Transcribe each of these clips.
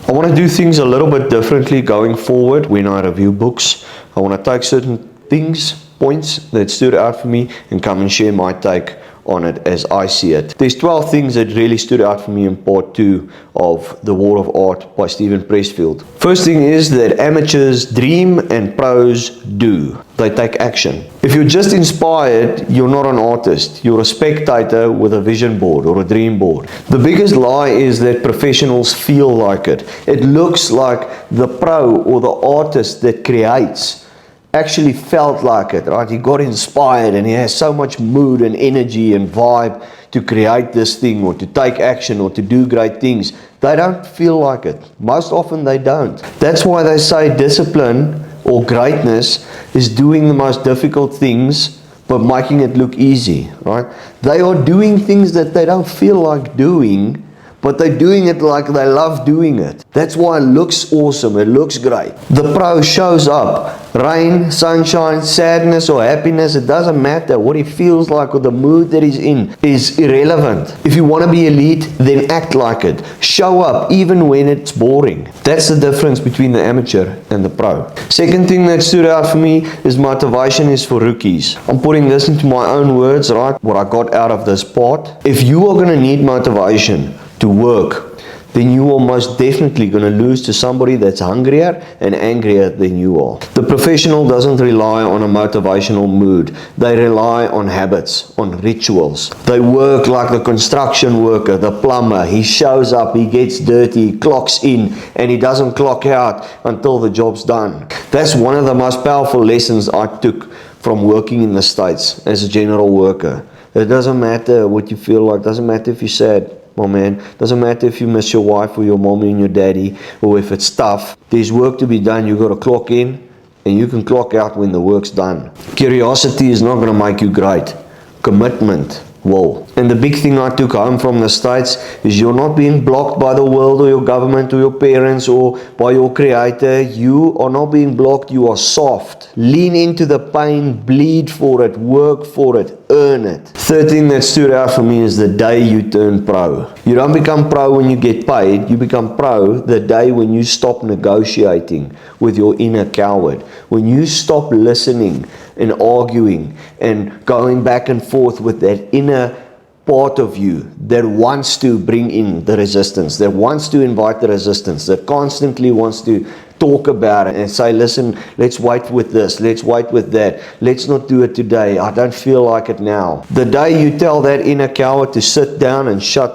I want to do things a little bit differently going forward when I review books. I want to take certain things, points that stood out for me and come and share my take on it as I see it. There's 12 things that really stood out for me in part 2 of The War of Art by Steven Pressfield. First thing is that amateurs dream and pros do. They take action. If you're just inspired, you're not an artist. You're a spectator with a vision board or a dream board. The biggest lie is that professionals feel like it. It looks like the pro or the artist that creates actually felt like it, right? He got inspired and he has so much mood and energy and vibe to create this thing or to take action or to do great things. They don't feel like it. Most often they don't. That's why they say discipline or greatness is doing the most difficult things but making it look easy, right? They are doing things that they don't feel like doing, but they're doing it like they love doing it. That's why it looks awesome, it looks great. The pro shows up. Rain, sunshine, sadness or happiness, it doesn't matter. What he feels like or the mood that he's in is irrelevant. If you want to be elite, then act like it. Show up even when it's boring. That's the difference between the amateur and the pro. Second thing that stood out for me is motivation is for rookies. I'm putting this into my own words, right? What I got out of this part. If you are going to need motivation to work, then you are most definitely going to lose to somebody that's hungrier and angrier than you are. The professional doesn't rely on a motivational mood. They rely on habits, on rituals. They work like the construction worker, the plumber. He shows up, he gets dirty, he clocks in, and he doesn't clock out until the job's done. That's one of the most powerful lessons I took from working in the States as a general worker. It doesn't matter what you feel like, doesn't matter if you're sad, my man, doesn't matter if you miss your wife or your mommy and your daddy, or if it's tough. There's work to be done. You've got to clock in and you can clock out when the work's done. Curiosity is not going to make you great. Commitment will. And the big thing I took home from the States is you're not being blocked by the world or your government or your parents or by your creator. You are not being blocked, you are soft. Lean into the pain, bleed for it, work for it, earn it. Third thing that stood out for me is the day you turn pro. You don't become pro when you get paid, you become pro the day when you stop negotiating with your inner coward. When you stop listening and arguing and going back and forth with that inner part of you that wants to bring in the resistance, that wants to invite the resistance, that constantly wants to talk about it and say, listen, let's wait with this, let's wait with that, let's not do it today, I don't feel like it now. The day you tell that inner coward to sit down and shut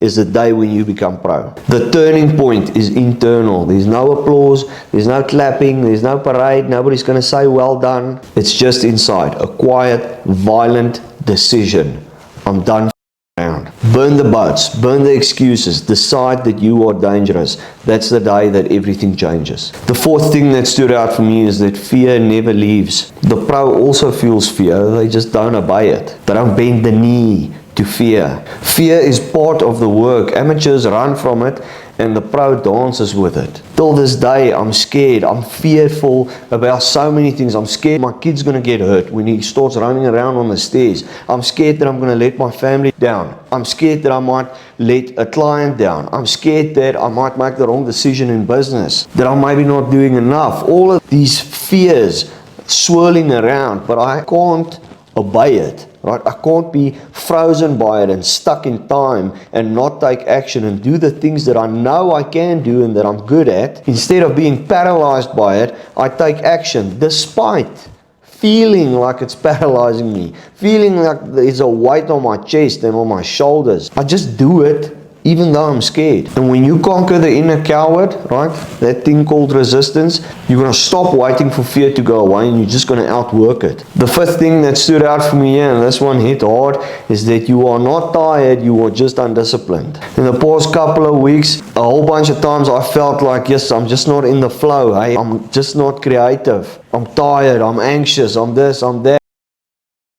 is the day when you become pro. The turning point is internal. There's no applause, there's no clapping, there's no parade, nobody's going to say well done. It's just inside, a quiet, violent decision. I'm done around. Burn the boats, burn the excuses, decide that you are dangerous. That's the day that everything changes. The fourth thing that stood out for me is that fear never leaves. The pro also feels fear, they just don't obey it. They don't bend the knee to fear. Fear is part of the work. Amateurs run from it and the pro dances with it. Till this day, I'm scared. I'm fearful about so many things. I'm scared my kid's going to get hurt when he starts running around on the stairs. I'm scared that I'm going to let my family down. I'm scared that I might let a client down. I'm scared that I might make the wrong decision in business, that I'm maybe not doing enough. All of these fears swirling around, but I can't obey it. Right? I can't be frozen by it and stuck in time and not take action and do the things that I know I can do and that I'm good at. Instead of being paralyzed by it, I take action despite feeling like it's paralyzing me, feeling like there's a weight on my chest and on my shoulders. I just do it even though I'm scared. And when you conquer the inner coward, right, that thing called resistance, you're going to stop waiting for fear to go away and you're just going to outwork it. The fifth thing that stood out for me here, and this one hit hard, is that you are not tired, you are just undisciplined. In the past couple of weeks, a whole bunch of times I felt like, yes, I'm just not in the flow. Hey, I'm just not creative. I'm tired, I'm anxious, I'm this, I'm that.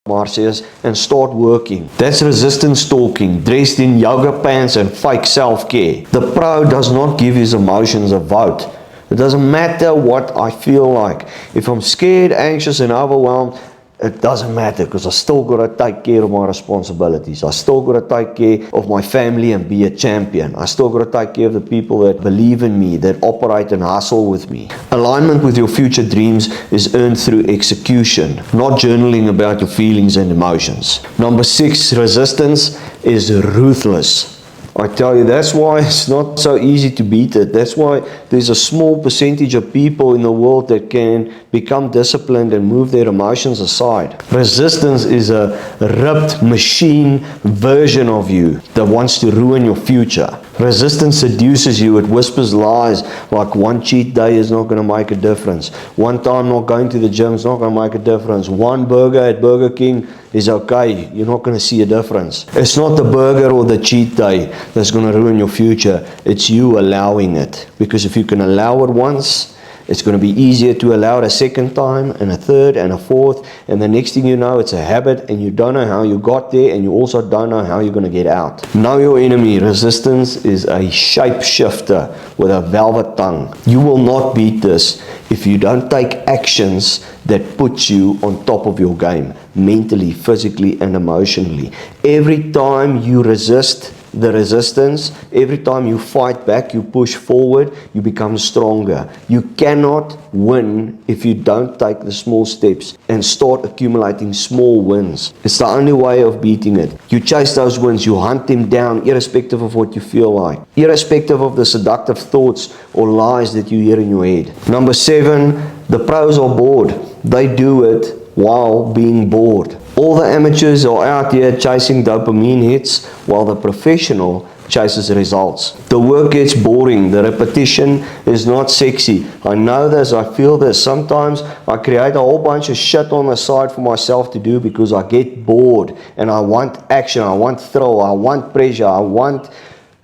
Marcius, and start working. That's resistance talking, dressed in yoga pants and fake self-care. The pro does not give his emotions a vote. It doesn't matter what I feel like. If I'm scared, anxious and overwhelmed, it doesn't matter because I still got to take care of my responsibilities. I still got to take care of my family and be a champion. I still got to take care of the people that believe in me, that operate and hustle with me. Alignment with your future dreams is earned through execution, not journaling about your feelings and emotions. Number 6, resistance is ruthless. I tell you, that's why it's not so easy to beat it. That's why there's a small percentage of people in the world that can become disciplined and move their emotions aside. Resistance is a ripped machine version of you that wants to ruin your future. Resistance seduces you. It whispers lies like one cheat day is not going to make a difference. One time not going to the gym is not going to make a difference. One burger at Burger King is okay. You're not going to see a difference. It's not the burger or the cheat day that's going to ruin your future. It's you allowing it. Because if you can allow it once, it's going to be easier to allow it a second time and a third and a fourth, and the next thing you know, it's a habit and you don't know how you got there, and you also don't know how you're going to get out. Know your enemy. Resistance is a shapeshifter with a velvet tongue. You will not beat this if you don't take actions that put you on top of your game, mentally, physically, and emotionally. Every time you resist the resistance, every time you fight back, you push forward, you become stronger. You cannot win if you don't take the small steps and start accumulating small wins. It's the only way of beating it. You chase those wins, you hunt them down, irrespective of what you feel like, irrespective of the seductive thoughts or lies that you hear in your head. Number 7, the pros are bored. They do it while being bored. All the amateurs are out here chasing dopamine hits while the professional chases results. The work gets boring. The repetition is not sexy. I know this. I feel this. Sometimes I create a whole bunch of shit on the side for myself to do because I get bored and I want action. I want thrill. I want pressure. I want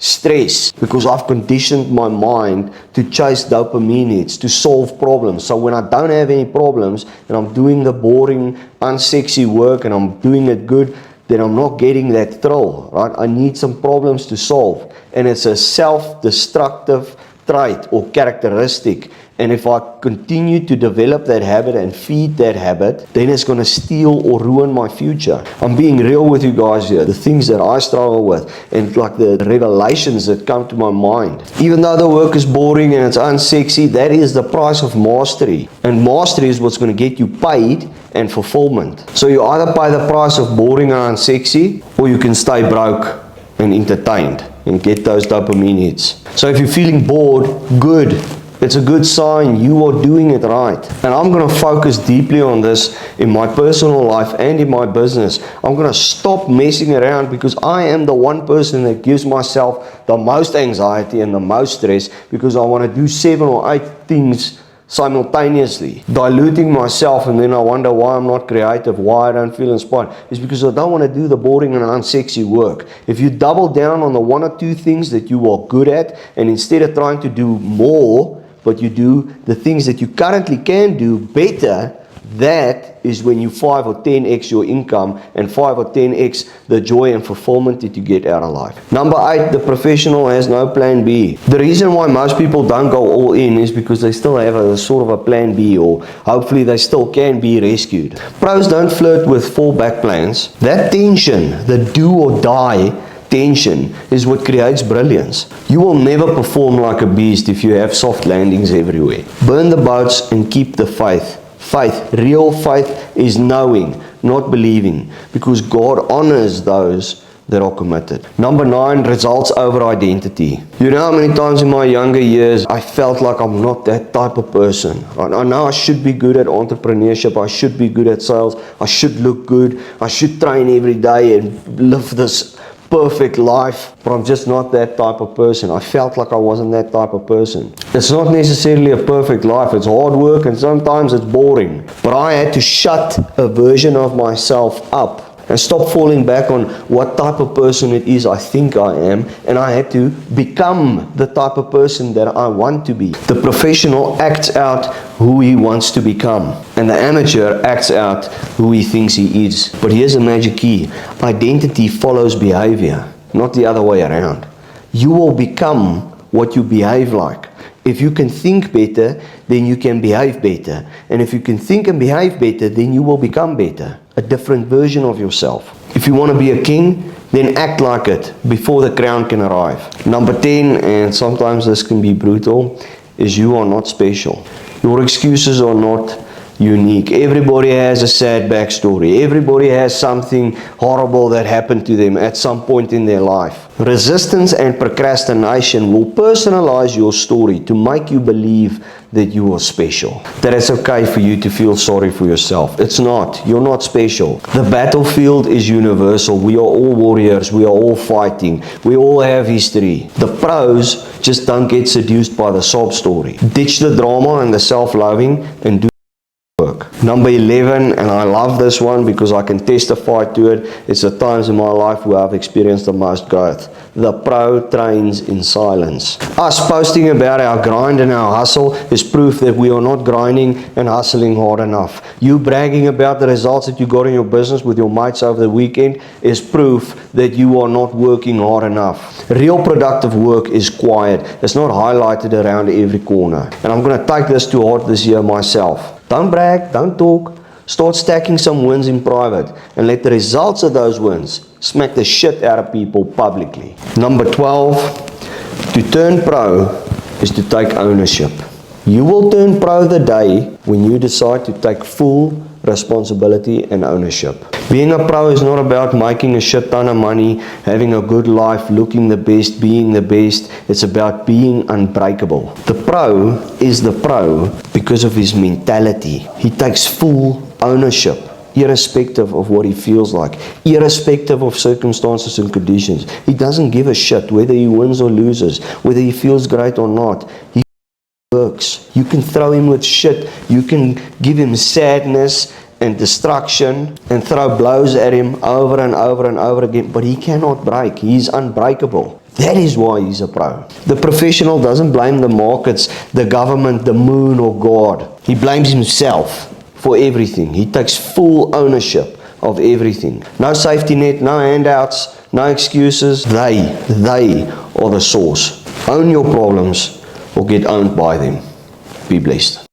stress, because I've conditioned my mind to chase dopamine hits, to solve problems. So when I don't have any problems and I'm doing the boring, unsexy work and I'm doing it good, then I'm not getting that thrill, right? I need some problems to solve. And it's a self-destructive trait or characteristic. And if I continue to develop that habit and feed that habit, then it's going to steal or ruin my future. I'm being real with you guys here. The things that I struggle with and like the revelations that come to my mind. Even though the work is boring and it's unsexy, that is the price of mastery. And mastery is what's going to get you paid and fulfillment. So you either pay the price of boring and unsexy, or you can stay broke and entertained and get those dopamine hits. So if you're feeling bored, good. It's a good sign you are doing it right. And I'm going to focus deeply on this in my personal life and in my business. I'm going to stop messing around, because I am the one person that gives myself the most anxiety and the most stress, because I want to do 7 or 8 things simultaneously, diluting myself, and then I wonder why I'm not creative, why I don't feel inspired. It's because I don't want to do the boring and unsexy work. If you double down on the 1 or 2 things that you are good at, and instead of trying to do more, but you do the things that you currently can do better, that is when you 5 or 10x your income and 5 or 10x the joy and fulfillment that you get out of life. Number 8, the professional has no plan B. The reason why most people don't go all in is because they still have a sort of a plan B, or hopefully they still can be rescued. Pros don't flirt with fallback plans. That tension, the do or die tension, is what creates brilliance. You will never perform like a beast if you have soft landings everywhere. Burn the boats and keep the faith. Faith, real faith, is knowing, not believing, because God honors those that are committed. Number 9, results over identity. You know how many times in my younger years I felt like I'm not that type of person. I know I should be good at entrepreneurship, I should be good at sales, I should look good, I should train every day and live this perfect life, but I'm just not that type of person. I felt like I wasn't that type of person. It's not necessarily a perfect life. It's hard work and sometimes it's boring. But I had to shut a version of myself up and stop falling back on what type of person it is I think I am, and I had to become the type of person that I want to be. The professional acts out who he wants to become, and the amateur acts out who he thinks he is. But here's a magic key. Identity follows behavior, not the other way around. You will become what you behave like. If you can think better, then you can behave better. And if you can think and behave better, then you will become better. A different version of yourself. If you want to be a king, then act like it before the crown can arrive. Number 10, and sometimes this can be brutal, is you are not special. Your excuses are not unique. Everybody has a sad backstory. Everybody has something horrible that happened to them at some point in their life. Resistance and procrastination will personalize your story to make you believe that you are special. That it's okay for you to feel sorry for yourself. It's not. You're not special. The battlefield is universal. We are all warriors. We are all fighting. We all have history. The pros just don't get seduced by the sob story. Ditch the drama and the self-loving and do work. Number 11, and I love this one because I can testify to it. It's the times in my life where I've experienced the most growth. The pro trains in silence. Us posting about our grind and our hustle is proof that we are not grinding and hustling hard enough. You bragging about the results that you got in your business with your mates over the weekend is proof that you are not working hard enough. Real productive work is quiet. It's not highlighted around every corner. And I'm going to take this to heart this year myself. Don't brag, don't talk. Start stacking some wins in private and let the results of those wins smack the shit out of people publicly. Number 12, to turn pro is to take ownership. You will turn pro the day when you decide to take full responsibility and ownership. Being a pro is not about making a shit ton of money, having a good life, looking the best, being the best. It's about being unbreakable. The pro is the pro because of his mentality. He takes full ownership, irrespective of what he feels like, irrespective of circumstances and conditions. He doesn't give a shit whether he wins or loses, whether he feels great or not. He works. You can throw him with shit, you can give him sadness and destruction and throw blows at him over and over and over again, but he cannot break. He's unbreakable. That is why he's a pro. The professional doesn't blame the markets, the government, the moon or God. He blames himself for everything. He takes full ownership of everything. No safety net, no handouts, no excuses. They are the source. Own your problems or get owned by them. Be blessed.